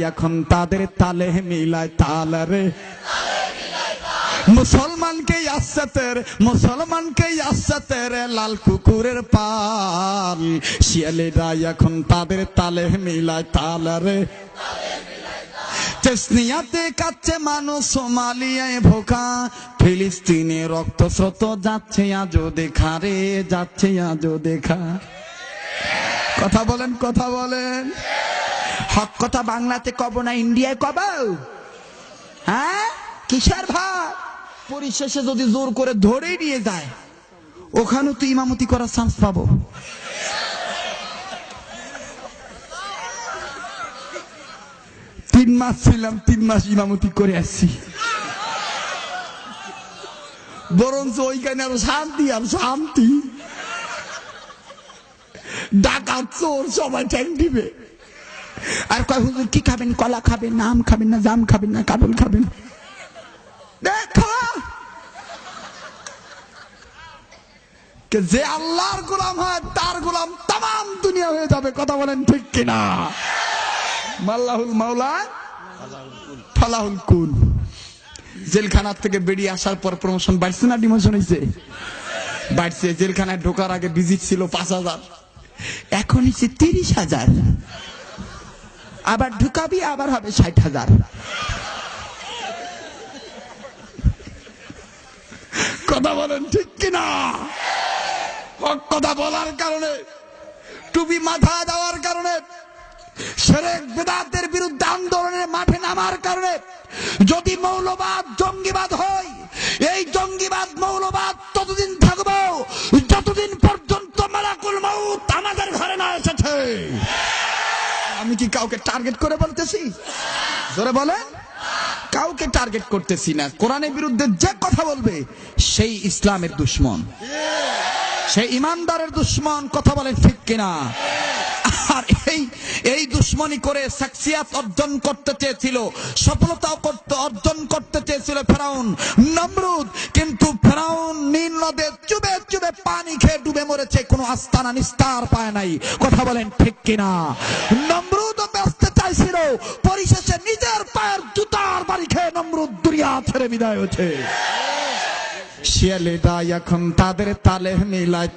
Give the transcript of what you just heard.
এখন তাদের তালে মিলায় তাল রে মুসলমানকে আসছে তেরে লাল কুকুরের পাল শিয়ালেরা এখন তাদের তালে মিলায় তাল রে চেসনিয়াতে কাচ্ছে মানুষ সোমালিয়ায় ভোকা ফিলিস্তিনে রক্ত স্রোত যাচ্ছে আজও দেখা রে যাচ্ছে আজও দেখা কথা বলেন হক কথা বাংলাতে কব না ইন্ডিয়ায় কব হ্যাঁ কিসের ভাব পরিশেষে যদি জোর করে ধরেই নিয়ে যায় ওখানেও তো ইমামতি করার চান্স পাবো তিন মাস ছিলাম 3 মাস ইমামতি করে আসছি বরঞ্চ ওইখানে আরো শান্তি ডাকাত চোর সবাই ঠ্যাং দিবে আর কয় হুজুর কি খাবেন কলা খাবেন আম খাবেন না জাম খাবেন না কাবুল খাবেন দেখো যে আল্লাহর গোলাম হয় তার গোলাম তাম দুনিয়া হয়ে যাবে কথা বলেন ঠিক কিনা মাল্লাহুল মাওলা ফালাহুল কুল জেলখানা থেকে বেরিয়ে আসার পর প্রমোশন বাড়ছে না ডিমোশন হয়েছে বাড়ছে জেলখানায় ঢোকার আগে ভিজিট ছিল 5,000 এখন হচ্ছে 30,000 আবার ঢুকাবি আবার হবে 60,000 কথা বলেন ঠিক কিনা হক কথা বলার কারণে টুপি মাথা দেওয়ার কারণে শিরক বিদআতের বিরুদ্ধে আন্দোলনের মাঠে নামার কারণে যদি মৌলবাদ জঙ্গিবাদ হয় এই জঙ্গিবাদ মৌলবাদ ততদিন থাকবে যতদিন পর্যন্ত মালাকুল মউত আমাদের ঘরে না এসেছে আমি কি কাউকে টার্গেট করে বলতেছি জোরে বলেন কাউকে টার্গেট করতেছি না কোরআনের বিরুদ্ধে যে কথা বলবে সেই ইসলামের দুশমন সেই ইমানদারের দুশমন কথা বলেন ঠিক কিনা আর এই দুশমনি করে সাকসিয়াত অর্জন করতে চেয়েছিল সফলতা অর্জন করতে চেয়েছিল ফেরাউন নমরুদ কিন্তু ফেরাউন নীল নদে চুবে চুবে পানি খেয়ে ডুবে মরেছে কোনো আস্তানা নিস্তার পায় নাই কথা বলেন ঠিক কিনা নমরুদও বাঁচতে চাইছিল পরিশেষে নিজের পায়ের জুতার বাড়ি খেয়ে নমরুদ দুনিয়া ছেড়ে বিদায় হয়েছে শিয়ালেরা এখন তাদের তালে মিলায়